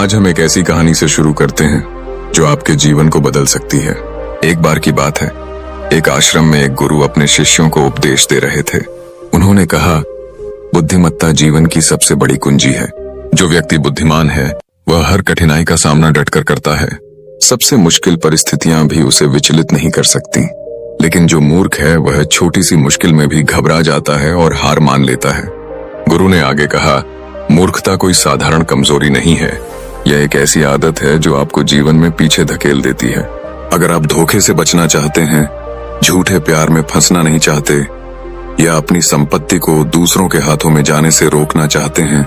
आज हम एक ऐसी कहानी से शुरू करते हैं जो आपके जीवन को बदल सकती है। एक बार की बात है, एक आश्रम में एक गुरु अपने शिष्यों को उपदेश दे रहे थे। उन्होंने कहा, बुद्धिमत्ता जीवन की सबसे बड़ी कुंजी है। जो व्यक्ति बुद्धिमान है वह हर कठिनाई का सामना डटकर करता है। सबसे मुश्किल परिस्थितियां भी उसे विचलित नहीं कर सकती। लेकिन जो मूर्ख है वह छोटी सी मुश्किल में भी घबरा जाता है और हार मान लेता है। गुरु ने आगे कहा, मूर्खता कोई साधारण कमजोरी नहीं है, यह एक ऐसी आदत है जो आपको जीवन में पीछे धकेल देती है। अगर आप धोखे से बचना चाहते हैं, झूठे प्यार में फंसना नहीं चाहते या अपनी संपत्ति को दूसरों के हाथों में जाने से रोकना चाहते हैं,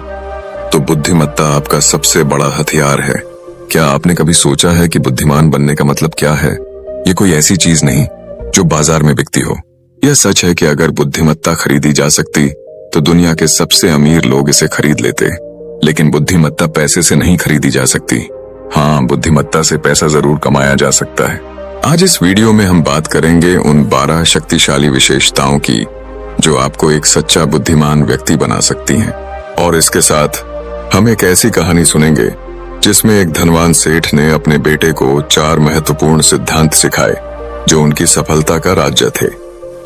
तो बुद्धिमत्ता आपका सबसे बड़ा हथियार है। क्या आपने कभी सोचा है कि बुद्धिमान बनने का मतलब क्या है? ये कोई ऐसी चीज नहीं जो बाजार में बिकती हो। यह सच है कि अगर बुद्धिमत्ता खरीदी जा सकती तो दुनिया के सबसे अमीर लोग इसे खरीद लेते। लेकिन बुद्धिमत्ता पैसे से नहीं खरीदी जा सकती। हाँ, बुद्धिमत्ता से पैसा जरूर कमाया जा सकता है। आज इस वीडियो में हम बात करेंगे उन 12 शक्तिशाली विशेषताओं की जो आपको एक सच्चा बुद्धिमान व्यक्ति बना सकती हैं। और इसके साथ हम एक ऐसी कहानी सुनेंगे जिसमें एक धनवान सेठ ने अपने बेटे को 4 महत्वपूर्ण सिद्धांत सिखाए जो उनकी सफलता का राज्य थे।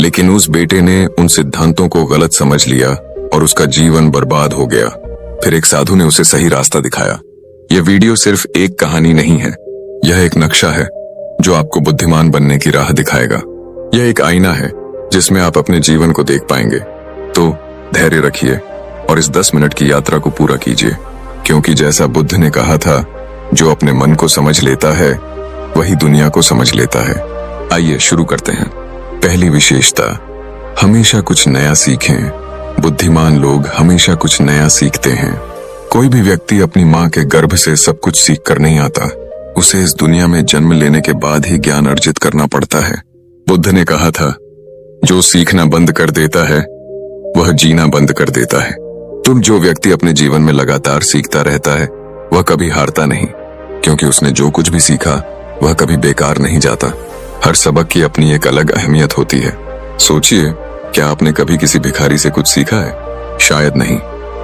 लेकिन उस बेटे ने उन सिद्धांतों को गलत समझ लिया और उसका जीवन बर्बाद हो गया। फिर एक साधु ने उसे सही रास्ता दिखाया। यह वीडियो सिर्फ एक कहानी नहीं है, यह एक नक्शा है जो आपको बुद्धिमान बनने की राह दिखाएगा। यह एक आईना है जिसमें आप अपने जीवन को देख पाएंगे। तो धैर्य रखिए और इस 10 मिनट की यात्रा को पूरा कीजिए, क्योंकि जैसा बुद्ध ने कहा था, जो अपने मन को समझ लेता है वही दुनिया को समझ लेता है। आइए शुरू करते हैं। पहली विशेषता, हमेशा कुछ नया सीखें। बुद्धिमान लोग हमेशा कुछ नया सीखते हैं। कोई भी व्यक्ति अपनी माँ के गर्भ से सब कुछ सीख कर नहीं आता। उसे इस दुनिया में जन्म लेने के बाद ही ज्ञान अर्जित करना पड़ता है। बुद्ध ने कहा था, जो सीखना बंद कर देता है वह जीना बंद कर देता है। तुम जो व्यक्ति अपने जीवन में लगातार सीखता रहता है वह कभी हारता नहीं, क्योंकि उसने जो कुछ भी सीखा वह कभी बेकार नहीं जाता। हर सबक की अपनी एक अलग अहमियत होती है। सोचिए, क्या आपने कभी किसी भिखारी से कुछ सीखा है? शायद नहीं।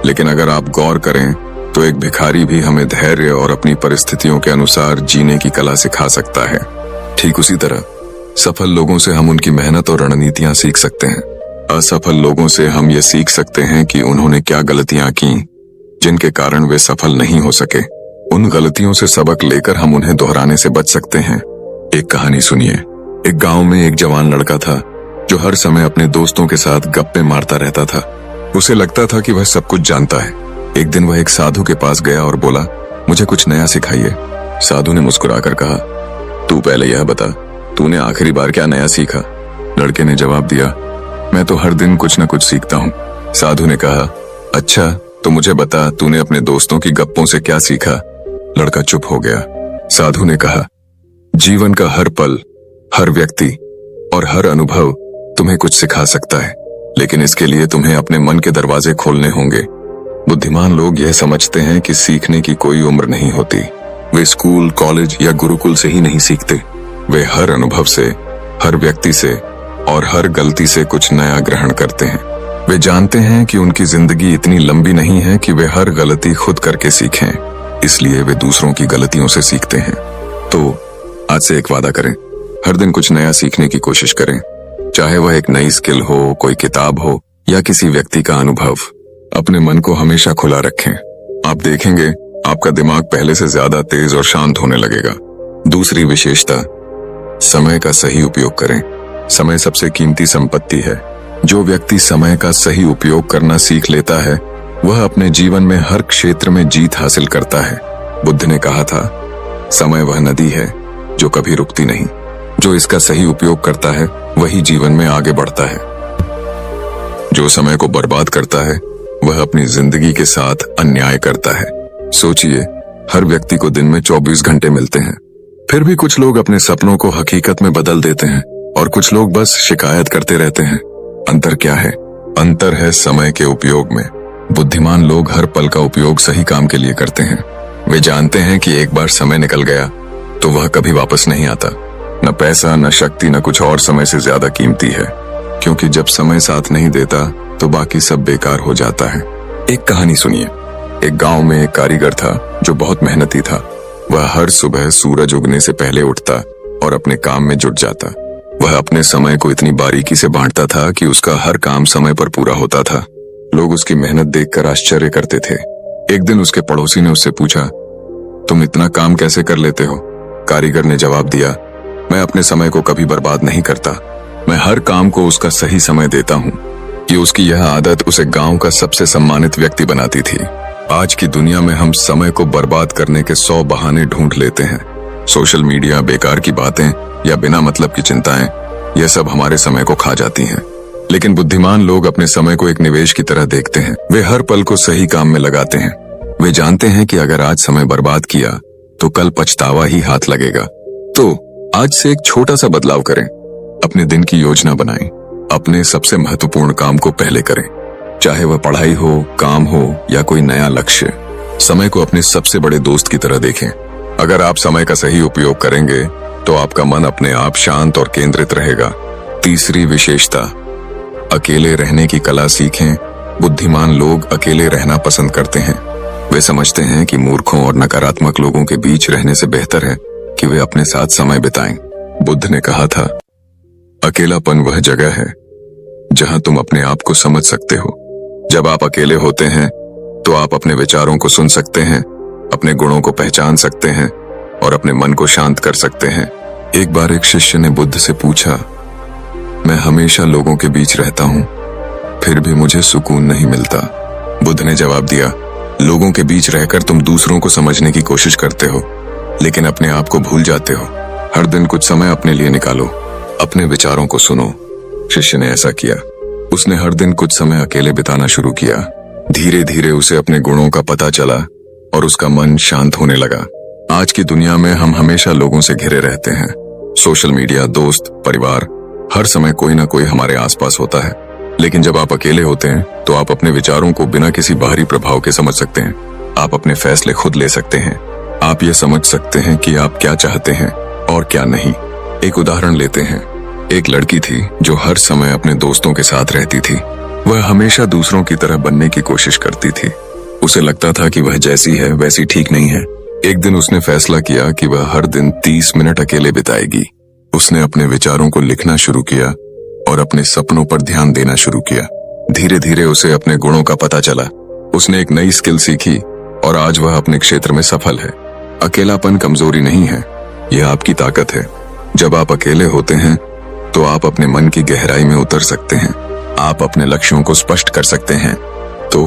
लेकिन अगर आप गौर करें तो एक भिखारी भी हमें धैर्य और अपनी परिस्थितियों के अनुसार जीने की कला सिखा सकता है। ठीक उसी तरह सफल लोगों से हम उनकी मेहनत और रणनीतियां सीख सकते हैं। असफल लोगों से हम ये सीख सकते हैं कि उन्होंने क्या गलतियां की जिनके कारण वे सफल नहीं हो सके। उन गलतियों से सबक लेकर हम उन्हें दोहराने से बच सकते हैं। एक कहानी सुनिए। एक गांव में एक जवान लड़का था जो हर समय अपने दोस्तों के साथ गप्पे मारता रहता था। उसे लगता था कि वह सब कुछ जानता है। एक दिन वह एक साधु के पास गया और बोला, मुझे कुछ नया सिखाइए। साधु ने मुस्कुराकर कहा, तू पहले यह बता, तूने आखिरी बार क्या नया सीखा? लड़के ने जवाब दिया, मैं तो हर दिन कुछ न कुछ सीखता हूँ। साधु ने कहा, अच्छा तो मुझे बता, तूने अपने दोस्तों की गप्पों से क्या सीखा? लड़का चुप हो गया। साधु ने कहा, जीवन का हर पल, हर व्यक्ति और हर अनुभव तुम्हें कुछ सिखा सकता है, लेकिन इसके लिए तुम्हें अपने मन के दरवाजे खोलने होंगे। बुद्धिमान लोग यह समझते हैं कि सीखने की कोई उम्र नहीं होती। वे स्कूल, कॉलेज या गुरुकुल से ही नहीं सीखते। वे हर अनुभव से, हर व्यक्ति से और हर गलती से कुछ नया ग्रहण करते हैं। वे जानते हैं कि उनकी जिंदगी इतनी लंबी नहीं है कि वे हर गलती खुद करके सीखें, इसलिए वे दूसरों की गलतियों से सीखते हैं। तो आज से एक वादा करें, हर दिन कुछ नया सीखने की कोशिश करें, चाहे वह एक नई स्किल हो, कोई किताब हो या किसी व्यक्ति का अनुभव। अपने मन को हमेशा खुला रखें। आप देखेंगे आपका दिमाग पहले से ज्यादा तेज और शांत होने लगेगा। दूसरी विशेषता, समय का सही उपयोग करें। समय सबसे कीमती संपत्ति है। जो व्यक्ति समय का सही उपयोग करना सीख लेता है वह अपने जीवन में हर क्षेत्र में जीत हासिल करता है। बुद्ध ने कहा था, समय वह नदी है जो कभी रुकती नहीं। जो इसका सही उपयोग करता है वही जीवन में आगे बढ़ता है। जो समय को बर्बाद करता है वह अपनी जिंदगी के साथ अन्याय करता है। सोचिए, हर व्यक्ति को दिन में 24 घंटे मिलते हैं, फिर भी कुछ लोग अपने सपनों को हकीकत में बदल देते हैं और कुछ लोग बस शिकायत करते रहते हैं। अंतर क्या है? अंतर है समय के उपयोग में। बुद्धिमान लोग हर पल का उपयोग सही काम के लिए करते हैं। वे जानते हैं कि एक बार समय निकल गया तो वह कभी वापस नहीं आता। न पैसा, न शक्ति, न कुछ और समय से ज्यादा कीमती है, क्योंकि जब समय साथ नहीं देता तो बाकी सब बेकार हो जाता है। एक कहानी सुनिए। एक गांव में एक कारीगर था जो बहुत मेहनती था। वह हर सुबह सूरज उगने से पहले उठता और अपने काम में जुट जाता। वह अपने समय को इतनी बारीकी से बांटता था कि उसका हर काम समय पर पूरा होता था। लोग उसकी मेहनत देखकर आश्चर्य करते थे। एक दिन उसके पड़ोसी ने उससे पूछा, तुम इतना काम कैसे कर लेते हो? कारीगर ने जवाब दिया, मैं अपने समय को कभी बर्बाद नहीं करता। मैं हर काम को उसका सही समय देता हूँ। कि उसकी यह आदत उसे गांव का सबसे सम्मानित व्यक्ति बनाती थी। आज की दुनिया में हम समय को बर्बाद करने के 100 बहाने ढूंढ लेते हैं। सोशल मीडिया, बेकार की बातें या बिना मतलब की चिंताएं, यह सब हमारे समय को खा जाती हैं। लेकिन बुद्धिमान लोग अपने समय को एक निवेश की तरह देखते हैं। वे हर पल को सही काम में लगाते हैं। वे जानते हैं कि अगर आज समय बर्बाद किया तो कल पछतावा ही हाथ लगेगा। तो आज से एक छोटा सा बदलाव करें। अपने दिन की योजना बनाएं। अपने सबसे महत्वपूर्ण काम को पहले करें, चाहे वह पढ़ाई हो, काम हो या कोई नया लक्ष्य। समय को अपने सबसे बड़े दोस्त की तरह देखें। अगर आप समय का सही उपयोग करेंगे तो आपका मन अपने आप शांत और केंद्रित रहेगा। तीसरी विशेषता, अकेले रहने की कला सीखें। बुद्धिमान लोग अकेले रहना पसंद करते हैं। वे समझते हैं कि मूर्खों और नकारात्मक लोगों के बीच रहने से बेहतर है कि वे अपने साथ समय बिताएं। बुद्ध ने कहा था, अकेलापन वह जगह है जहां तुम अपने आप को समझ सकते हो। जब आप अकेले होते हैं तो आप अपने विचारों को सुन सकते हैं, अपने गुणों को पहचान सकते हैं और अपने मन को शांत कर सकते हैं। एक बार एक शिष्य ने बुद्ध से पूछा, मैं हमेशा लोगों के बीच रहता हूं, फिर भी मुझे सुकून नहीं मिलता। बुद्ध ने जवाब दिया, लोगों के बीच रहकर तुम दूसरों को समझने की कोशिश करते हो, लेकिन अपने आप को भूल जाते हो। हर दिन कुछ समय अपने लिए निकालो, अपने विचारों को सुनो। शिष्य ने ऐसा किया। उसने हर दिन कुछ समय अकेले बिताना शुरू किया। धीरे धीरे उसे अपने गुणों का पता चला और उसका मन शांत होने लगा। आज की दुनिया में हम हमेशा लोगों से घिरे रहते हैं। सोशल मीडिया, दोस्त, परिवार, हर समय कोई ना कोई हमारे आसपास होता है। लेकिन जब आप अकेले होते हैं तो आप अपने विचारों को बिना किसी बाहरी प्रभाव के समझ सकते हैं। आप अपने फैसले खुद ले सकते हैं। आप ये समझ सकते हैं कि आप क्या चाहते हैं और क्या नहीं। एक उदाहरण लेते हैं। एक लड़की थी जो हर समय अपने दोस्तों के साथ रहती थी। वह हमेशा दूसरों की तरह बनने की कोशिश करती थी। उसे लगता था कि वह जैसी है वैसी ठीक नहीं है। एक दिन उसने फैसला किया कि वह हर दिन 30 मिनट अकेले बिताएगी। उसने अपने विचारों को लिखना शुरू किया और अपने सपनों पर ध्यान देना शुरू किया। धीरे धीरे उसे अपने गुणों का पता चला। उसने एक नई स्किल सीखी और आज वह अपने क्षेत्र में सफल है। अकेलापन कमजोरी नहीं है, यह आपकी ताकत है। जब आप अकेले होते हैं तो आप अपने मन की गहराई में उतर सकते हैं। आप अपने लक्ष्यों को स्पष्ट कर सकते हैं। तो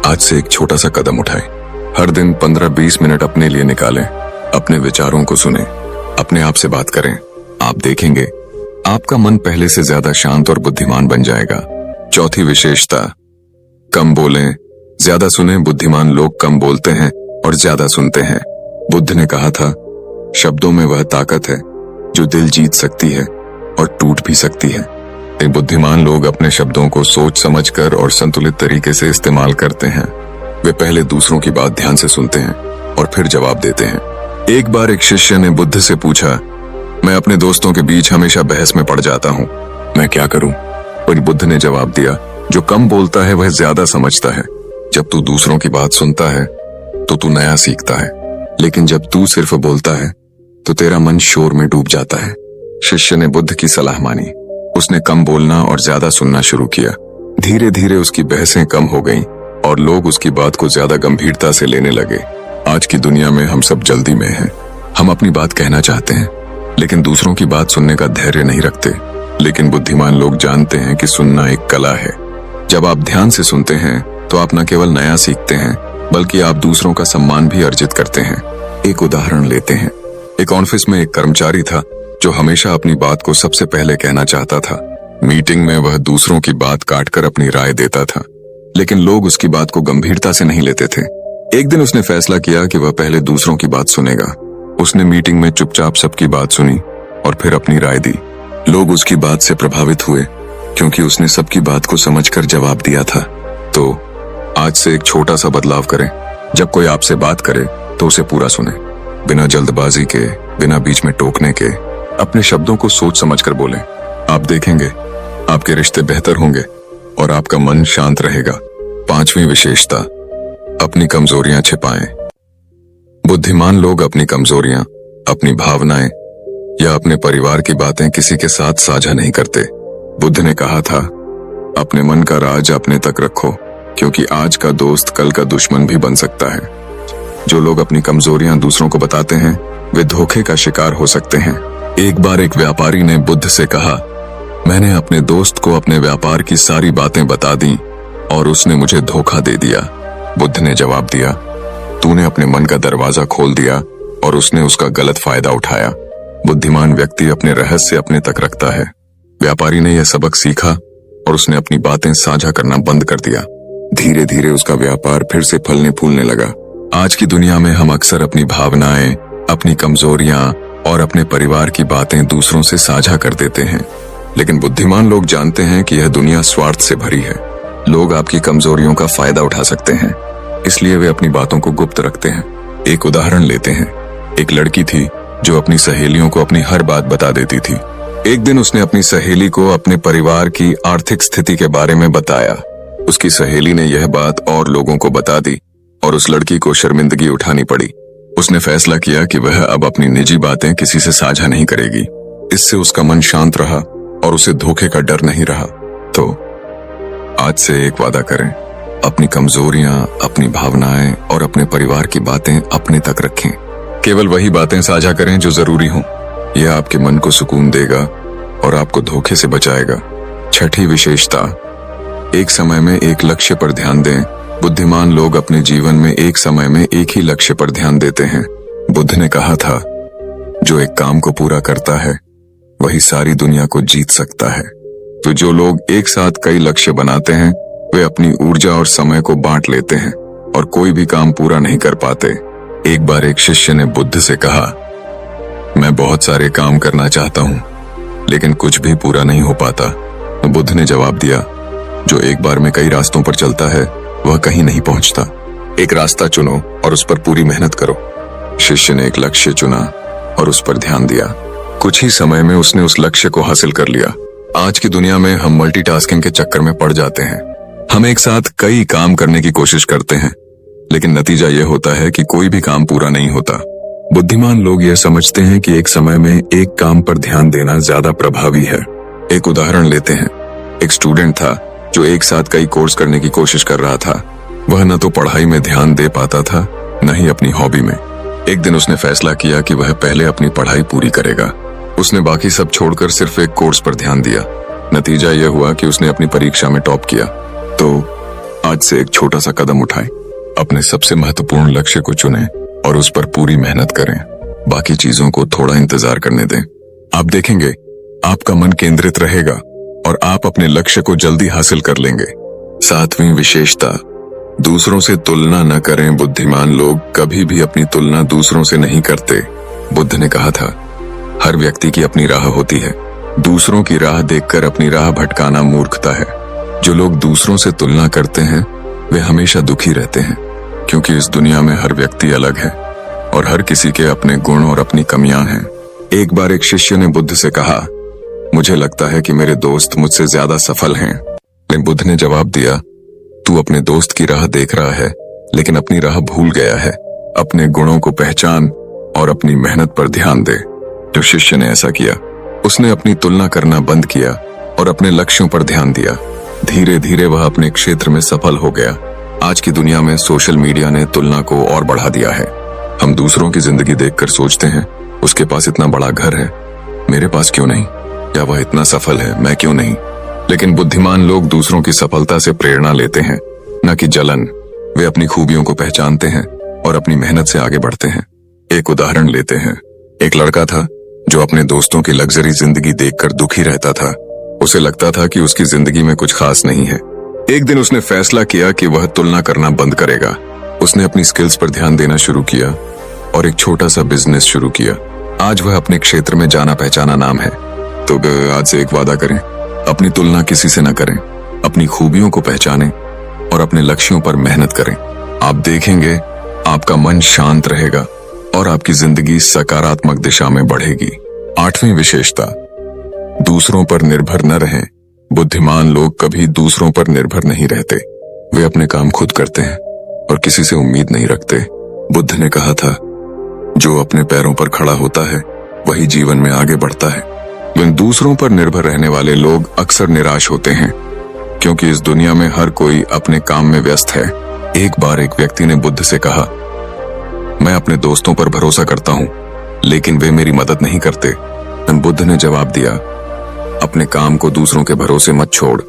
आज से एक छोटा सा कदम उठाएं। हर दिन 15-20 मिनट अपने लिए निकालें। अपने विचारों को सुनें, अपने आप से बात करें। आप देखेंगे आपका मन पहले से ज्यादा शांत और बुद्धिमान बन जाएगा। चौथी विशेषता, कम बोलें, ज्यादा सुनें। बुद्धिमान लोग कम बोलते हैं और ज्यादा सुनते हैं। बुद्ध ने कहा था, शब्दों में वह ताकत है जो दिल जीत सकती है और टूट भी सकती है। एक बुद्धिमान लोग अपने शब्दों को सोच समझकर और संतुलित तरीके से इस्तेमाल करते हैं। वे पहले दूसरों की बात ध्यान से सुनते हैं और फिर जवाब देते हैं। एक बार एक शिष्य ने बुद्ध से पूछा, मैं अपने दोस्तों के बीच हमेशा बहस में पड़ जाता हूँ, मैं क्या करूं? पर बुद्ध ने जवाब दिया, जो कम बोलता है वह ज्यादा समझता है। जब तू दूसरों की बात सुनता है तो तू नया सीखता है, लेकिन जब तू सिर्फ बोलता है तो तेरा मन शोर में डूब जाता है। शिष्य ने बुद्ध की सलाह मानी। उसने कम बोलना और ज्यादा सुनना शुरू किया। धीरे धीरे उसकी बहसें कम हो गईं और लोग उसकी बात को ज्यादा गंभीरता से लेने लगे। आज की दुनिया में हम सब जल्दी में हैं। हम अपनी बात कहना चाहते हैं लेकिन दूसरों की बात सुनने का धैर्य नहीं रखते। लेकिन बुद्धिमान लोग जानते हैं कि सुनना एक कला है। जब आप ध्यान से सुनते हैं तो आप न केवल नया सीखते हैं बल्कि आप दूसरों का सम्मान भी अर्जित करते हैं। एक उदाहरण लेते हैं। एक ऑफिस में एक कर्मचारी था जो हमेशा अपनी बात को सबसे पहले कहना चाहता था। मीटिंग में वह दूसरों की बात काटकर अपनी राय देता था, लेकिन लोग उसकी बात को गंभीरता से नहीं लेते थे। एक दिन उसने फैसला किया कि वह पहले दूसरों की बात सुनेगा। उसने मीटिंग में चुपचाप सबकी बात सुनी और फिर अपनी राय दी। लोग उसकी बात से प्रभावित हुए क्योंकि उसने सबकी बात को समझकर जवाब दिया था। तो आज से एक छोटा सा बदलाव करें। जब कोई आपसे बात करे तो उसे पूरा सुने, बिना जल्दबाजी के, बिना बीच में टोकने के। अपने शब्दों को सोच समझकर बोलें। आप देखेंगे आपके रिश्ते बेहतर होंगे और आपका मन शांत रहेगा। पांचवी विशेषता, अपनी कमजोरियां छिपाएं। बुद्धिमान लोग अपनी कमजोरियां, अपनी भावनाएं या अपने परिवार की बातें किसी के साथ साझा नहीं करते। बुद्ध ने कहा था, अपने मन का राज अपने तक रखो, क्योंकि आज का दोस्त कल का दुश्मन भी बन सकता है। जो लोग अपनी कमजोरियां दूसरों को बताते हैं, वे धोखे का शिकार हो सकते हैं। एक बार एक व्यापारी ने बुद्ध से कहा, मैंने अपने दोस्त को अपने व्यापार की सारी बातें बता दी और उसने मुझे धोखा दे दिया। बुद्ध ने जवाब दिया, तूने अपने मन का दरवाजा खोल दिया और उसने उसका गलत फायदा उठाया। बुद्धिमान व्यक्ति अपने रहस्य अपने तक रखता है। व्यापारी ने यह सबक सीखा और उसने अपनी बातें साझा करना बंद कर दिया। धीरे धीरे उसका व्यापार फिर से फलने फूलने लगा। आज की दुनिया में हम अक्सर अपनी भावनाएं, अपनी कमजोरियां और अपने परिवार की बातें दूसरों से साझा कर देते हैं, लेकिन बुद्धिमान लोग जानते हैं कि यह दुनिया स्वार्थ से भरी है। लोग आपकी कमजोरियों का फायदा उठा सकते हैं, इसलिए वे अपनी बातों को गुप्त रखते हैं। एक उदाहरण लेते हैं। एक लड़की थी जो अपनी सहेलियों को अपनी हर बात बता देती थी। एक दिन उसने अपनी सहेली को अपने परिवार की आर्थिक स्थिति के बारे में बताया। उसकी सहेली ने यह बात और लोगों को बता दी और उस लड़की को शर्मिंदगी उठानी पड़ी। उसने फैसला किया कि वह अब अपनी निजी बातें किसी से साझा नहीं करेगी। इससे उसका मन शांत रहा और उसे धोखे का डर नहीं रहा। तो आज से एक वादा करें, अपनी कमजोरियां, अपनी भावनाएं और अपने परिवार की बातें अपने तक रखें। केवल वही बातें साझा करें जो जरूरी हों। यह आपके मन को सुकून देगा और आपको धोखे से बचाएगा। छठी विशेषता, एक समय में एक लक्ष्य पर ध्यान दें। बुद्धिमान लोग अपने जीवन में एक समय में एक ही लक्ष्य पर ध्यान देते हैं। बुद्ध ने कहा था, जो एक काम को पूरा करता है वही सारी दुनिया को जीत सकता है। तो जो लोग एक साथ कई लक्ष्य बनाते हैं, वे अपनी ऊर्जा और समय को बांट लेते हैं और कोई भी काम पूरा नहीं कर पाते। एक बार एक शिष्य ने बुद्ध से कहा, मैं बहुत सारे काम करना चाहता हूं, लेकिन कुछ भी पूरा नहीं हो पाता। तो बुद्ध ने जवाब दिया, जो एक बार में कई रास्तों पर चलता है वह कहीं नहीं पहुंचता। एक रास्ता चुनो और उस पर पूरी मेहनत करो। शिष्य ने एक लक्ष्य चुना और उस पर ध्यान दिया। कुछ ही समय में उसने उस लक्ष्य को हासिल कर लिया। आज की दुनिया में हम मल्टीटास्किंग के चक्कर में पड़ जाते हैं। हम एक साथ कई काम करने की कोशिश करते हैं, लेकिन नतीजा यह होता है कि कोई भी काम पूरा नहीं होता। बुद्धिमान लोग यह समझते हैं कि एक समय में एक काम पर ध्यान देना ज्यादा प्रभावी है। एक उदाहरण लेते हैं। एक स्टूडेंट था जो एक साथ कई कोर्स करने की कोशिश कर रहा था। वह न तो पढ़ाई में ध्यान दे पाता था, न ही अपनी हॉबी में। एक दिन उसने फैसला किया कि वह पहले अपनी पढ़ाई पूरी करेगा। उसने बाकी सब छोड़कर सिर्फ एक कोर्स पर ध्यान दिया। नतीजा यह हुआ कि उसने अपनी परीक्षा में टॉप किया। तो आज से एक छोटा सा कदम उठाएं, अपने सबसे महत्वपूर्ण लक्ष्य को चुनें और उस पर पूरी मेहनत करें। बाकी चीजों को थोड़ा इंतजार करने दें। आप देखेंगे आपका मन केंद्रित रहेगा और आप अपने लक्ष्य को जल्दी हासिल कर लेंगे। सातवीं विशेषता, दूसरों से तुलना न करें। बुद्धिमान लोग कभी भी अपनी तुलना दूसरों से नहीं करते। बुद्ध ने कहा था, हर व्यक्ति की अपनी राह होती है। दूसरों की राह देखकर अपनी राह भटकाना मूर्खता है। जो लोग दूसरों से तुलना करते हैं वे हमेशा दुखी रहते हैं, क्योंकि इस दुनिया में हर व्यक्ति अलग है और हर किसी के अपने गुण और अपनी कमियां हैं। एक बार एक शिष्य ने बुद्ध से कहा, मुझे लगता है कि मेरे दोस्त मुझसे ज्यादा सफल हैं। लेकिन बुद्ध ने जवाब दिया, तू अपने दोस्त की राह देख रहा है, लेकिन अपनी राह भूल गया है। अपने गुणों को पहचान और अपनी मेहनत पर ध्यान दे। जो शिष्य ने ऐसा किया, उसने अपनी तुलना करना बंद किया और अपने लक्ष्यों पर ध्यान दिया। धीरे धीरे वह अपने क्षेत्र में सफल हो गया। आज की दुनिया में सोशल मीडिया ने तुलना को और बढ़ा दिया है। हम दूसरों की जिंदगी देखकर सोचते हैं, उसके पास इतना बड़ा घर है, मेरे पास क्यों नहीं? या वह इतना सफल है, मैं क्यों नहीं? लेकिन बुद्धिमान लोग दूसरों की सफलता से प्रेरणा लेते हैं, न कि जलन। वे अपनी खूबियों को पहचानते हैं और अपनी मेहनत से आगे बढ़ते हैं। एक उदाहरण लेते हैं। एक लड़का था जो अपने दोस्तों की लग्जरी जिंदगी देखकर दुखी रहता था। उसे लगता था कि उसकी जिंदगी में कुछ खास नहीं है। एक दिन उसने फैसला किया कि वह तुलना करना बंद करेगा। उसने अपनी स्किल्स पर ध्यान देना शुरू किया और एक छोटा सा बिजनेस शुरू किया। आज वह अपने क्षेत्र में जाना पहचाना नाम है। तो आज से एक वादा करें, अपनी तुलना किसी से न करें, अपनी खूबियों को पहचानें और अपने लक्ष्यों पर मेहनत करें। आप देखेंगे आपका मन शांत रहेगा और आपकी जिंदगी सकारात्मक दिशा में बढ़ेगी। आठवीं विशेषता, दूसरों पर निर्भर न रहें। बुद्धिमान लोग कभी दूसरों पर निर्भर नहीं रहते। वे अपने काम खुद करते हैं और किसी से उम्मीद नहीं रखते। बुद्ध ने कहा था, जो अपने पैरों पर खड़ा होता है वही जीवन में आगे बढ़ता है। लेकिन दूसरों पर निर्भर रहने वाले लोग अक्सर निराश होते हैं, क्योंकि इस दुनिया में हर कोई अपने काम में व्यस्त है। एक बार एक व्यक्ति ने बुद्ध से कहा, मैं अपने दोस्तों पर भरोसा करता हूं, लेकिन वे मेरी मदद नहीं करते। बुद्ध ने जवाब दिया, अपने काम को दूसरों के भरोसे मत छोड़,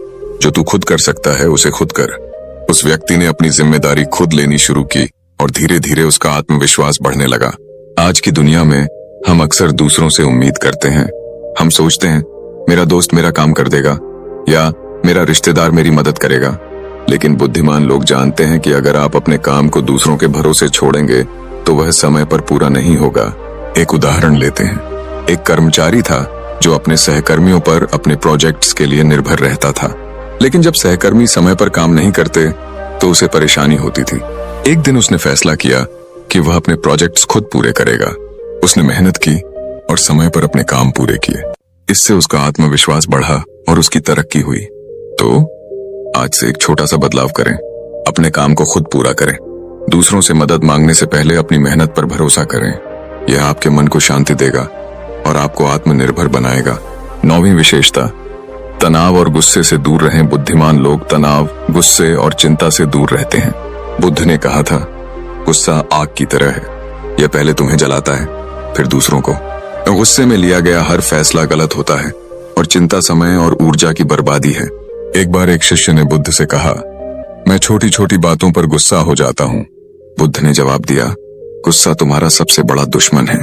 जो तू खुद कर सकता है उसे खुद कर। उस व्यक्ति ने अपनी जिम्मेदारी खुद लेनी शुरू की और धीरे धीरे उसका आत्मविश्वास बढ़ने लगा। आज की दुनिया में हम अक्सर दूसरों से उम्मीद करते हैं। हम सोचते हैं, मेरा दोस्त मेरा काम कर देगा या मेरा रिश्तेदार मेरी मदद करेगा। लेकिन बुद्धिमान लोग जानते हैं कि अगर आप अपने काम को दूसरों के भरोसे छोड़ेंगे तो वह समय पर पूरा नहीं होगा। एक उदाहरण लेते हैं। एक कर्मचारी था जो अपने सहकर्मियों पर अपने प्रोजेक्ट्स के लिए निर्भर रहता था, लेकिन जब सहकर्मी समय पर काम नहीं करते तो उसे परेशानी होती थी। एक दिन उसने फैसला किया कि वह अपने प्रोजेक्ट्स खुद पूरे करेगा। उसने मेहनत की और समय पर अपने काम पूरे किए। इससे उसका आत्मविश्वास बढ़ा और उसकी तरक्की हुई। तो आज से एक छोटा सा बदलाव करें, अपने काम को खुद पूरा करें। दूसरों से मदद मांगने से पहले अपनी मेहनत पर भरोसा करें। यह आपके मन को शांति देगा और आपको आत्मनिर्भर बनाएगा। 9वीं विशेषता, तनाव और गुस्से से दूर रहें। बुद्धिमान लोग तनाव, गुस्से और चिंता से दूर रहते हैं। बुद्ध ने कहा था, गुस्सा आग की तरह है, यह पहले तुम्हें जलाता है फिर दूसरों को। गुस्से में लिया गया हर फैसला गलत होता है और चिंता समय और ऊर्जा की बर्बादी है। एक बार एक शिष्य ने बुद्ध से कहा, मैं छोटी छोटी बातों पर गुस्सा हो जाता हूँ। बुद्ध ने जवाब दिया, गुस्सा तुम्हारा सबसे बड़ा दुश्मन है।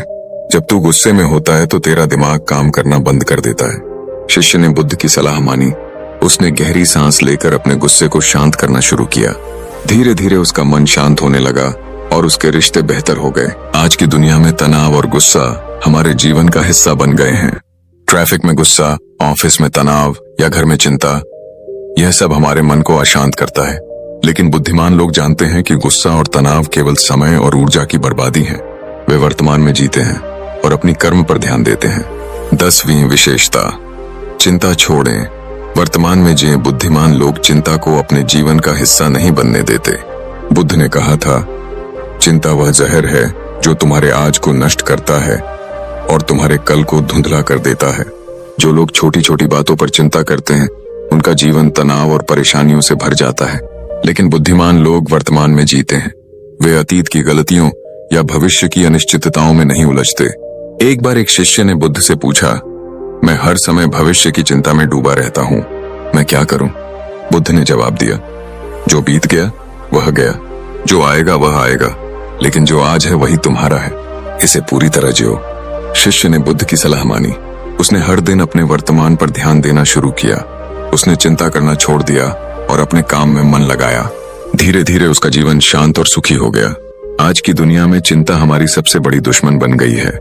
जब तू गुस्से में होता है तो तेरा दिमाग काम करना बंद कर देता है। शिष्य ने बुद्ध की सलाह मानी। उसने गहरी सांस लेकर अपने गुस्से को शांत करना शुरू किया। धीरे धीरे उसका मन शांत होने लगा और उसके रिश्ते बेहतर हो गए। आज की दुनिया में तनाव और गुस्सा हमारे जीवन का हिस्सा बन गए हैं। ट्रैफिक में गुस्सा, ऑफिस में तनाव या घर में चिंता, यह सब हमारे मन को अशांत करता है। लेकिन बुद्धिमान लोग जानते हैं कि गुस्सा और तनाव केवल समय और ऊर्जा की बर्बादी है। वे वर्तमान में जीते हैं और अपनी कर्म पर ध्यान देते हैं। 10वीं विशेषता, चिंता छोड़ें, वर्तमान में जिए। बुद्धिमान लोग चिंता को अपने जीवन का हिस्सा नहीं बनने देते। बुद्ध ने कहा था, चिंता वह जहर है जो तुम्हारे आज को नष्ट करता है और तुम्हारे कल को धुंधला कर देता है। जो लोग छोटी छोटी बातों पर चिंता करते हैं उनका जीवन तनाव और परेशानियों से भर जाता है। लेकिन बुद्धिमान लोग वर्तमान में जीते हैं। वे अतीत की गलतियों या भविष्य की अनिश्चितताओं में नहीं उलझते। एक बार एक शिष्य ने बुद्ध से पूछा, मैं हर समय भविष्य की चिंता में डूबा रहता हूँ, मैं क्या करूं? बुद्ध ने जवाब दिया, जो बीत गया वह गया, जो आएगा वह आएगा, लेकिन जो आज है वही तुम्हारा है, इसे पूरी तरह जियो। शिष्य ने बुद्ध की सलाह मानी। उसने हर दिन अपने वर्तमान पर ध्यान देना शुरू किया। उसने चिंता करना छोड़ दिया और अपने काम में मन लगाया। धीरे धीरे उसका जीवन शांत और सुखी हो गया। आज की दुनिया में चिंता हमारी सबसे बड़ी दुश्मन बन गई है।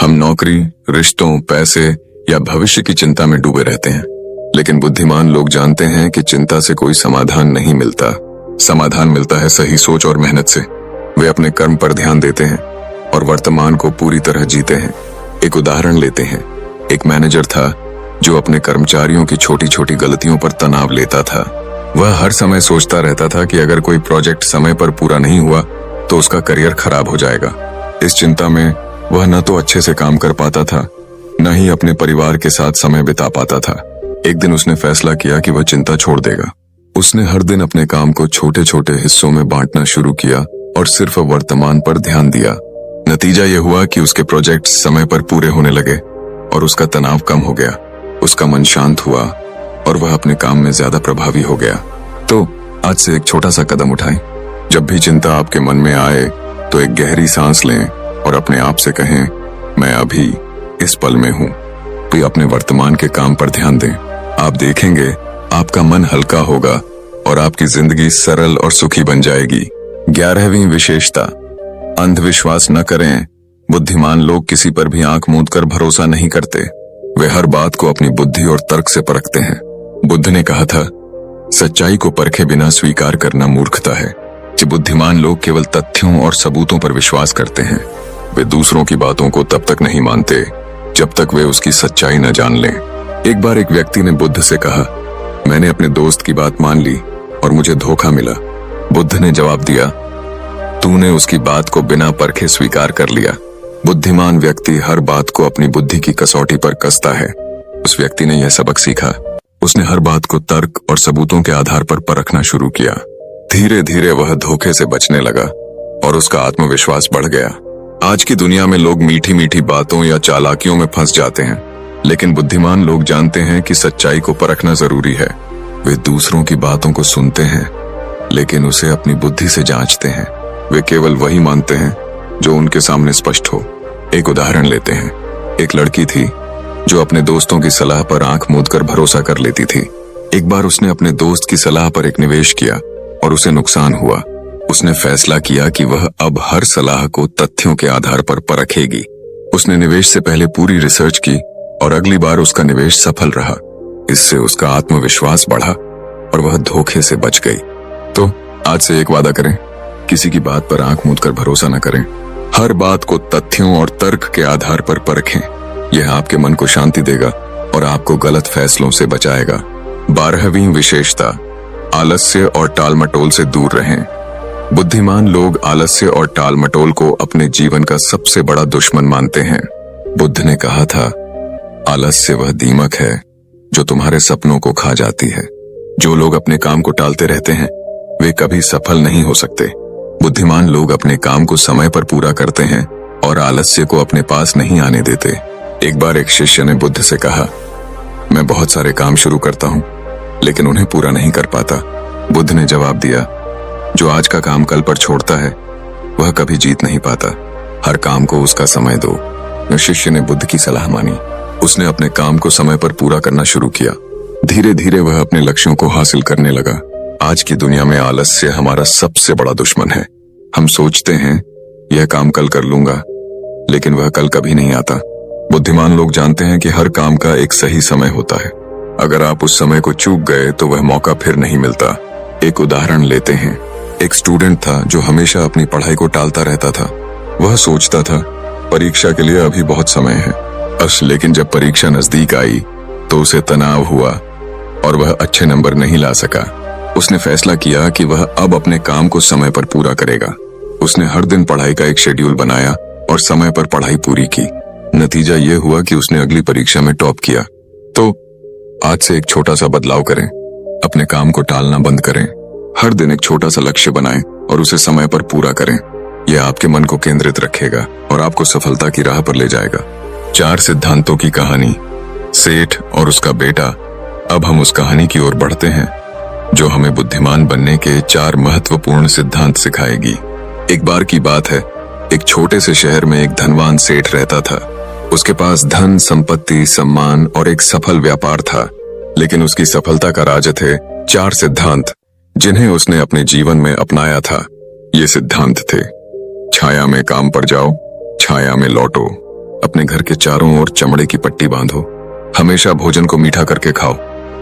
हम नौकरी, रिश्तों, पैसे या भविष्य की चिंता में डूबे रहते हैं। लेकिन बुद्धिमान लोग जानते हैं कि चिंता से कोई समाधान नहीं मिलता। समाधान मिलता है सही सोच और मेहनत से। वे अपने कर्म पर ध्यान देते हैं और वर्तमान को पूरी तरह जीते हैं। एक उदाहरण लेते हैं। एक मैनेजर था जो अपने कर्मचारियों की छोटी छोटी गलतियों पर तनाव लेता था। वह हर समय सोचता रहता था कि अगर कोई प्रोजेक्ट समय पर पूरा नहीं हुआ तो उसका करियर खराब हो जाएगा। इस चिंता में वह न तो अच्छे से काम कर पाता था, न ही अपने परिवार के साथ समय बिता पाता था। एक दिन उसने फैसला किया कि वह चिंता छोड़ देगा। उसने हर दिन अपने काम को छोटे छोटे हिस्सों में बांटना शुरू किया और सिर्फ वर्तमान पर ध्यान दिया। नतीजा यह हुआ कि उसके प्रोजेक्ट समय पर पूरे होने लगे और उसका तनाव कम हो गया। उसका मन शांत हुआ और वह अपने काम में ज्यादा प्रभावी हो गया। तो आज से एक छोटा सा कदम उठाएं। जब भी चिंता आपके मन में आए तो एक गहरी सांस लें और अपने आप से कहें, मैं अभी इस पल में हूँ। तो अपने वर्तमान के काम पर ध्यान दें। आप देखेंगे आपका मन हल्का होगा और आपकी जिंदगी सरल और सुखी बन जाएगी। 11वीं विशेषता, अंधविश्वास न करें। बुद्धिमान लोग किसी पर भी आंख मूंद कर भरोसा नहीं करते। वे हर बात को अपनी बुद्धि और तर्क से परखते हैं। बुद्ध ने कहा था, सच्चाई को परखे बिना स्वीकार करना मूर्खता है। कि बुद्धिमान लोग केवल तथ्यों और सबूतों पर विश्वास करते हैं। वे दूसरों की बातों को तब तक नहीं मानते जब तक वे उसकी सच्चाई न जान लें। एक बार एक व्यक्ति ने बुद्ध से कहा, मैंने अपने दोस्त की बात मान ली और मुझे धोखा मिला। बुद्ध ने जवाब दिया, तूने उसकी बात को बिना परखे स्वीकार कर लिया। बुद्धिमान व्यक्ति हर बात को अपनी बुद्धि की कसौटी पर कसता है। उस व्यक्ति ने यह सबक सीखा। उसने हर बात को तर्क और सबूतों के आधार पर परखना शुरू किया। धीरे धीरे वह धोखे से बचने लगा और उसका आत्मविश्वास बढ़ गया। आज की दुनिया में लोग मीठी मीठी बातों या चालाकियों में फंस जाते हैं, लेकिन बुद्धिमान लोग जानते हैं कि सच्चाई को परखना जरूरी है। वे दूसरों की बातों को सुनते हैं, लेकिन उसे अपनी बुद्धि से जांचते हैं। वे केवल वही मानते हैं जो उनके सामने स्पष्ट हो। एक उदाहरण लेते हैं। एक लड़की थी जो अपने दोस्तों की सलाह पर आंख मूंद कर भरोसा कर लेती थी। एक बार उसने अपने दोस्त की सलाह पर एक निवेश किया और उसे नुकसान हुआ। उसने फैसला किया कि वह अब हर सलाह को तथ्यों के आधार पर परखेगी। उसने निवेश से पहले पूरी रिसर्च की और अगली बार उसका निवेश सफल रहा। इससे उसका आत्मविश्वास बढ़ा और वह धोखे से बच गई। तो आज से एक वादा करें, किसी की बात पर आंख मूंद कर भरोसा न करें। हर बात को तथ्यों और तर्क के आधार पर परखें। यह आपके मन को शांति देगा और आपको गलत फैसलों से बचाएगा। 12वीं विशेषता, आलस्य और टालमटोल से दूर रहें। बुद्धिमान लोग आलस्य और टालमटोल को अपने जीवन का सबसे बड़ा दुश्मन मानते हैं। बुद्ध ने कहा था, आलस्य वह दीमक है जो तुम्हारे सपनों को खा जाती है। जो लोग अपने काम को टालते रहते हैं वे कभी सफल नहीं हो सकते। बुद्धिमान लोग अपने काम को समय पर पूरा करते हैं और आलस्य को अपने पास नहीं आने देते। एक बार एक शिष्य ने बुद्ध से कहा, मैं बहुत सारे काम शुरू करता हूं लेकिन उन्हें पूरा नहीं कर पाता। बुद्ध ने जवाब दिया, जो आज का काम कल पर छोड़ता है वह कभी जीत नहीं पाता। हर काम को उसका समय दो। शिष्य ने बुद्ध की सलाह मानी। उसने अपने काम को समय पर पूरा करना शुरू किया। धीरे धीरे वह अपने लक्ष्यों को हासिल करने लगा। आज की दुनिया में आलस्य हमारा सबसे बड़ा दुश्मन है। हम सोचते हैं यह काम कल कर लूंगा, लेकिन वह कल कभी नहीं आता। बुद्धिमान लोग जानते हैं कि हर काम का एक सही समय होता है। अगर आप उस समय को चूक गए तो वह मौका फिर नहीं मिलता। एक उदाहरण लेते हैं। एक स्टूडेंट था जो हमेशा अपनी पढ़ाई को टालता रहता था। वह सोचता था परीक्षा के लिए अभी बहुत समय है। लेकिन जब परीक्षा नजदीक आई तो उसे तनाव हुआ और वह अच्छे नंबर नहीं ला सका। उसने फैसला किया कि वह अब अपने काम को समय पर पूरा करेगा। उसने हर दिन पढ़ाई का एक शेड्यूल बनाया और समय पर पढ़ाई पूरी की। नतीजा यह हुआ कि उसने अगली परीक्षा में टॉप किया। तो आज से एक छोटा सा बदलाव करें। अपने काम को टालना बंद करें। हर दिन एक छोटा सा लक्ष्य बनाएं और उसे समय पर पूरा करें। यह आपके मन को केंद्रित रखेगा और आपको सफलता की राह पर ले जाएगा। 4 सिद्धांतों की कहानी, सेठ और उसका बेटा। अब हम उस कहानी की ओर बढ़ते हैं जो हमें बुद्धिमान बनने के 4 महत्वपूर्ण सिद्धांत सिखाएगी। एक बार की बात है, एक छोटे से शहर में एक धनवान सेठ रहता था। उसके पास धन, संपत्ति, सम्मान और एक सफल व्यापार था। लेकिन उसकी सफलता का राज थे 4 सिद्धांत जिन्हें उसने अपने जीवन में अपनाया था। ये सिद्धांत थे, छाया में काम पर जाओ, छाया में लौटो, अपने घर के चारों ओर चमड़े की पट्टी बांधो, हमेशा भोजन को मीठा करके खाओ,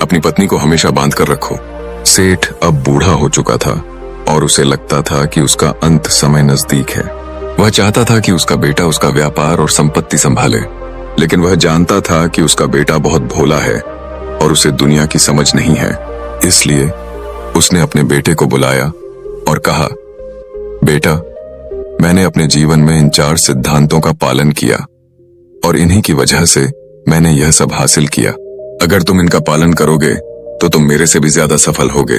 अपनी पत्नी को हमेशा बांध कर रखो। सेठ अब बूढ़ा हो चुका था और उसे लगता था कि उसका अंत समय नजदीक है। वह चाहता था कि उसका बेटा उसका व्यापार और संपत्ति संभाले, लेकिन वह जानता था कि उसका बेटा बहुत भोला है और उसे दुनिया की समझ नहीं है। इसलिए उसने अपने बेटे को बुलाया और कहा, बेटा, मैंने अपने जीवन में इन 4 सिद्धांतों का पालन किया और इन्हीं की वजह से मैंने यह सब हासिल किया। अगर तुम इनका पालन करोगे तो तुम मेरे से भी ज्यादा सफल होगे।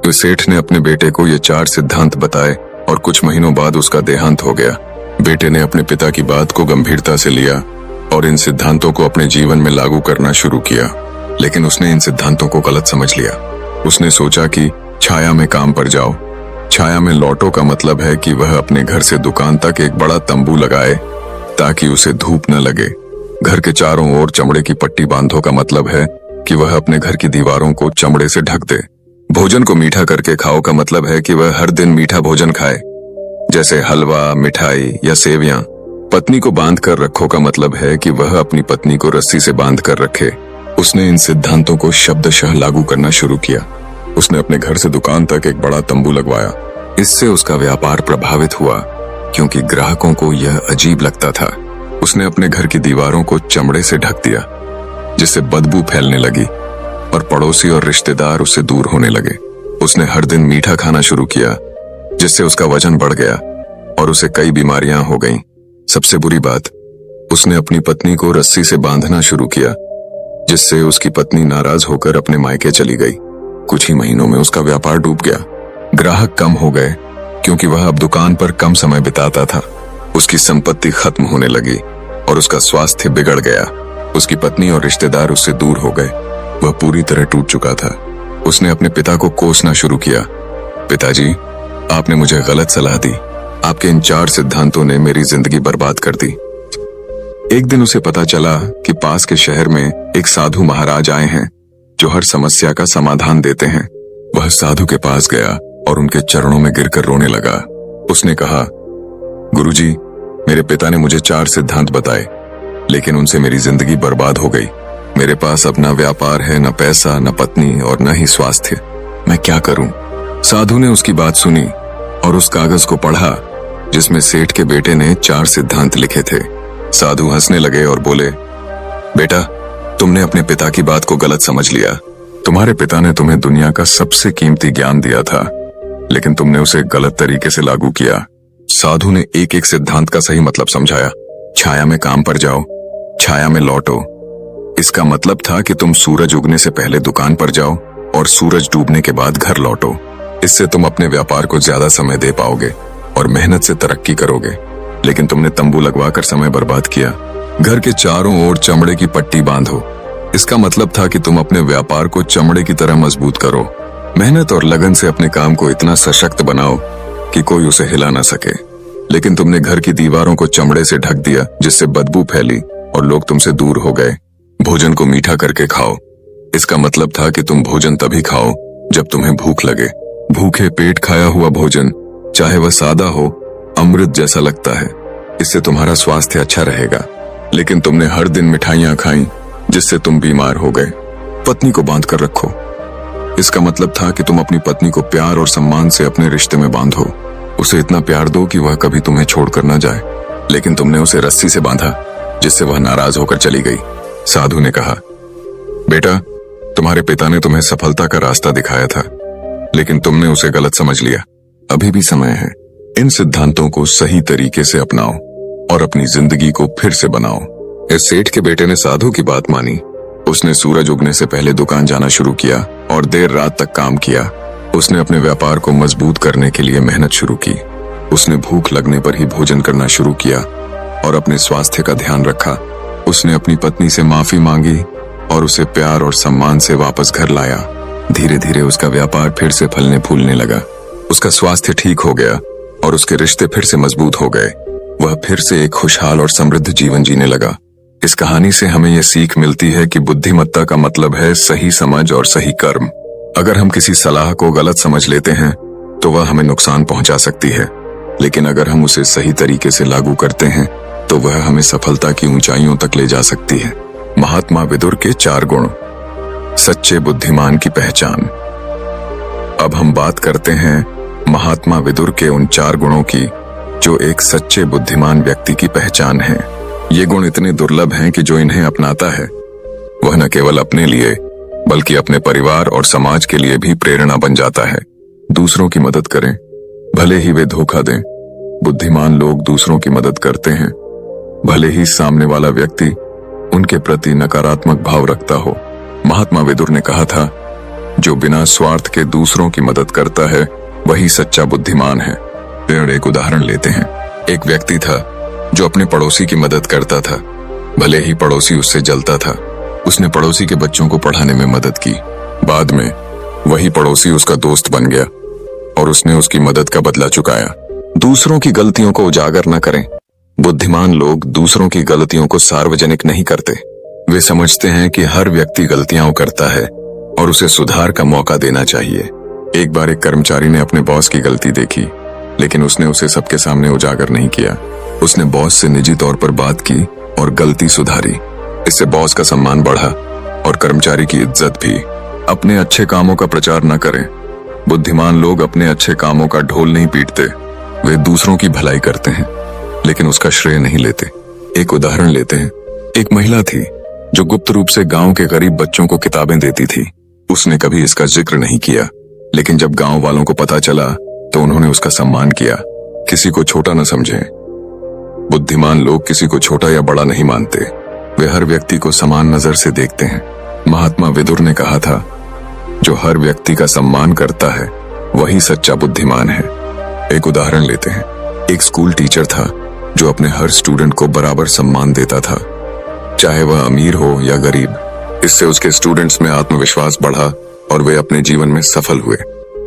तो सेठ ने अपने बेटे को ये 4 सिद्धांत बताए और कुछ महीनों बाद उसका देहांत हो गया। बेटे ने अपने पिता की बात को गंभीरता से लिया और इन सिद्धांतों को अपने जीवन में लागू करना शुरू किया। लेकिन उसने इन सिद्धांतों को गलत समझ लिया। उसने सोचा कि छाया में काम पर जाओ, छाया में लौटो का मतलब है कि वह अपने घर से दुकान तक एक बड़ा तंबू लगाए ताकि उसे धूप न लगे। घर के चारों ओर चमड़े की पट्टी बांधो का मतलब है कि वह अपने घर की दीवारों को चमड़े से ढक दे। भोजन को मीठा करके खाओ का मतलब है कि वह हर दिन मीठा भोजन खाए, जैसे हलवा, मिठाई या सेवियां। पत्नी को बांध कर रखो का मतलब है कि वह अपनी पत्नी को रस्सी से बांध कर रखे। उसने इन सिद्धांतों को शब्दशः लागू करना शुरू किया। उसने अपने घर से दुकान तक एक बड़ा तंबू लगवाया। इससे उसका व्यापार प्रभावित हुआ क्योंकि ग्राहकों को यह अजीब लगता था। उसने अपने घर की दीवारों को चमड़े से ढक दिया, जिससे बदबू फैलने लगी और पड़ोसी और रिश्तेदार उससे दूर होने लगे। उसने हर दिन मीठा खाना शुरू किया, जिससे उसका वजन बढ़ गया और उसे कई बीमारियां हो गईं। सबसे बुरी बात, उसने अपनी पत्नी को रस्सी से बांधना शुरू किया, जिससे उसकी पत्नी नाराज होकर अपने मायके चली गई। कुछ ही महीनों में उसका व्यापार डूब गया। ग्राहक कम हो गए क्योंकि वह अब दुकान पर कम समय बिताता था। उसकी संपत्ति खत्म होने लगी और उसका स्वास्थ्य बिगड़ गया। उसकी पत्नी और रिश्तेदार उससे दूर हो गए। वह पूरी तरह टूट चुका था। उसने अपने पिता को कोसना शुरू किया। पिताजी, आपने मुझे गलत सलाह दी। आपके इन 4 सिद्धांतों ने मेरी जिंदगी बर्बाद कर दी। एक दिन उसे पता चला कि पास के शहर में एक साधु महाराज आए हैं जो हर समस्या का समाधान देते हैं। वह साधु के पास गया और उनके चरणों में गिरकर रोने लगा। उसने कहा, गुरुजी, मेरे पिता ने मुझे 4 सिद्धांत बताए, लेकिन उनसे मेरी जिंदगी बर्बाद हो गई। मेरे पास अब न व्यापार है, न पैसा, न पत्नी और न ही स्वास्थ्य। मैं क्या करूं? साधु ने उसकी बात सुनी और उस कागज को पढ़ा जिसमें सेठ के बेटे ने 4 सिद्धांत लिखे थे। साधु हंसने लगे और बोले, बेटा, तुमने अपने पिता की बात को गलत समझ लिया। तुम्हारे पिता ने तुम्हें दुनिया का सबसे कीमती ज्ञान दिया था, लेकिन तुमने उसे गलत तरीके से लागू किया। साधु ने एक एक सिद्धांत का सही मतलब समझाया। छाया में काम पर जाओ, छाया में लौटो। इसका मतलब था कि तुम सूरज उगने से पहले दुकान पर जाओ और सूरज डूबने के बाद घर लौटो। इससे तुम अपने व्यापार को ज्यादा समय दे पाओगे और मेहनत से तरक्की करोगे। लेकिन तुमने तंबू लगवाकर समय बर्बाद किया। घर के चारों ओर चमड़े की पट्टी बांधो। इसका मतलब था कि तुम अपने व्यापार को चमड़े की तरह मजबूत करो। मेहनत और लगन से अपने काम को इतना सशक्त बनाओ कि कोई उसे हिला ना सके। लेकिन तुमने घर की दीवारों को चमड़े से ढक दिया, जिससे बदबू फैली और लोग तुमसे दूर हो गए। भोजन को मीठा करके खाओ। इसका मतलब था कि तुम भोजन तभी खाओ जब तुम्हें भूख लगे। भूखे पेट खाया हुआ भोजन, चाहे वह सादा हो, अमृत जैसा लगता है। इससे तुम्हारा स्वास्थ्य अच्छा रहेगा। लेकिन तुमने हर दिन मिठाइयां खाई, जिससे तुम बीमार हो गए। पत्नी को बांध कर रखो। इसका मतलब था कि तुम अपनी पत्नी को प्यार और सम्मान से अपने रिश्ते में बांधो। उसे इतना प्यार दो कि वह कभी तुम्हें छोड़कर न जाए। लेकिन तुमने उसे रस्सी से बांधा, जिससे वह नाराज होकर चली गई। साधु ने कहा, बेटा, तुम्हारे पिता ने तुम्हें सफलता का रास्ता दिखाया था, लेकिन तुमने उसे गलत समझ लिया। अभी भी समय है। इन सिद्धांतों को सही तरीके से अपनाओ और अपनी जिंदगी को फिर से बनाओ। इस सेठ के बेटे ने साधु की बात मानी। उसने सूरज उगने से पहले दुकान जाना शुरू किया और देर रात तक काम किया। उसने अपने व्यापार को मजबूत करने के लिए मेहनत शुरू की। उसने भूख लगने पर ही भोजन करना शुरू किया और अपने स्वास्थ्य का ध्यान रखा। उसने अपनी पत्नी से माफी मांगी और उसे प्यार और सम्मान से वापस घर लाया। धीरे धीरे उसका व्यापार फिर से फलने फूलने लगा। उसका स्वास्थ्य ठीक हो गया और उसके रिश्ते फिर से मजबूत हो गए। वह फिर से एक खुशहाल और समृद्ध जीवन जीने लगा। इस कहानी से हमें यह सीख मिलती है कि बुद्धिमत्ता का मतलब है सही समझ और सही कर्म। अगर हम किसी सलाह को गलत समझ लेते हैं तो वह हमें नुकसान पहुंचा सकती है, लेकिन अगर हम उसे सही तरीके से लागू करते हैं तो वह हमें सफलता की ऊंचाइयों तक ले जा सकती है। महात्मा विदुर के 4 गुण, सच्चे बुद्धिमान की पहचान। अब हम बात करते हैं महात्मा विदुर के उन 4 गुणों की जो एक सच्चे बुद्धिमान व्यक्ति की पहचान है। ये गुण इतने दुर्लभ हैं कि जो इन्हें अपनाता है वह न केवल अपने लिए बल्कि अपने परिवार और समाज के लिए भी प्रेरणा बन जाता है। दूसरों की मदद करें, भले ही वे धोखा दें। बुद्धिमान लोग दूसरों की मदद करते हैं, भले ही सामने वाला व्यक्ति उनके प्रति नकारात्मक भाव रखता हो। महात्मा विदुर ने कहा था, जो बिना स्वार्थ के दूसरों की मदद करता है वही सच्चा बुद्धिमान है। एक उदाहरण लेते हैं। एक व्यक्ति था जो अपने पड़ोसी की मदद करता था, भले ही पड़ोसी उससे जलता था। उसने पड़ोसी के बच्चों को पढ़ाने में मदद की। बाद में वही पड़ोसी उसका दोस्त बन गया और उसने उसकी मदद का बदला चुकाया। दूसरों की गलतियों को उजागर न करें। बुद्धिमान लोग दूसरों की गलतियों को सार्वजनिक नहीं करते। वे समझते हैं कि हर व्यक्ति गलतियां करता है और उसे सुधार का मौका देना चाहिए। एक बार एक कर्मचारी ने अपने बॉस की गलती देखी, लेकिन उसने उसे सबके सामने उजागर नहीं किया। उसने बॉस से निजी तौर पर बात की और गलती सुधारी। इससे बॉस का सम्मान बढ़ा और कर्मचारी की इज्जत भी। अपने अच्छे कामों का प्रचार न करें। बुद्धिमान लोग अपने अच्छे कामों का ढोल नहीं पीटते। वे दूसरों की भलाई करते हैं लेकिन उसका श्रेय नहीं लेते। एक उदाहरण लेते हैं। एक महिला थी जो गुप्त रूप से गांव के गरीब बच्चों को किताबें देती थी। उसने कभी इसका जिक्र नहीं किया, लेकिन जब गांव वालों को पता चला तो उन्होंने उसका सम्मान किया। किसी को छोटा न समझें। बुद्धिमान लोग किसी को छोटा या बड़ा नहीं मानते, वे हर व्यक्ति को समान नजर से देखते हैं। महात्मा विदुर ने कहा था, जो हर व्यक्ति का सम्मान करता है वही सच्चा बुद्धिमान है। एक उदाहरण लेते हैं। एक स्कूल टीचर था जो अपने हर स्टूडेंट को बराबर सम्मान देता था, चाहे वह अमीर हो या गरीब। इससे उसके स्टूडेंट्स में आत्मविश्वास बढ़ा और वे अपने जीवन में सफल हुए।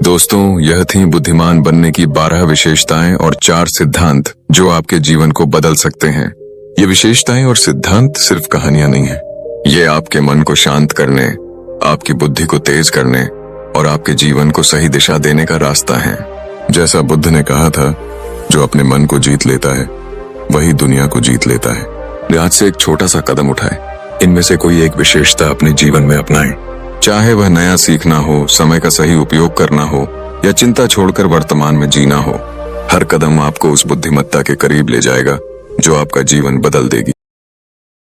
दोस्तों, यह थी बुद्धिमान बनने की 12 विशेषताएं और 4 सिद्धांत जो आपके जीवन को बदल सकते हैं। ये विशेषताएं और सिद्धांत सिर्फ कहानियां नहीं है, ये आपके मन को शांत करने, आपकी बुद्धि को तेज करने और आपके जीवन को सही दिशा देने का रास्ता है। जैसा बुद्ध ने कहा था, जो अपने मन को जीत लेता है वही दुनिया को जीत लेता है। आज से एक छोटा सा कदम उठाएं, इनमें से कोई एक विशेषता अपने जीवन में अपनाएं। चाहे वह नया सीखना हो, समय का सही उपयोग करना हो या चिंता छोड़कर वर्तमान में जीना हो, हर कदम आपको उस बुद्धिमत्ता के करीब ले जाएगा जो आपका जीवन बदल देगी।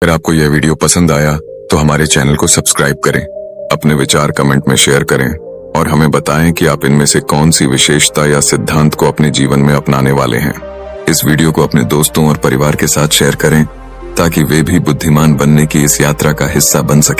अगर आपको यह वीडियो पसंद आया तो हमारे चैनल को सब्सक्राइब करें, अपने विचार कमेंट में शेयर करें और हमें बताएं कि आप इनमें से कौन सी विशेषता या सिद्धांत को अपने जीवन में अपनाने वाले हैं। इस वीडियो को अपने दोस्तों और परिवार के साथ शेयर करें ताकि वे भी बुद्धिमान बनने की इस यात्रा का हिस्सा बन सकें।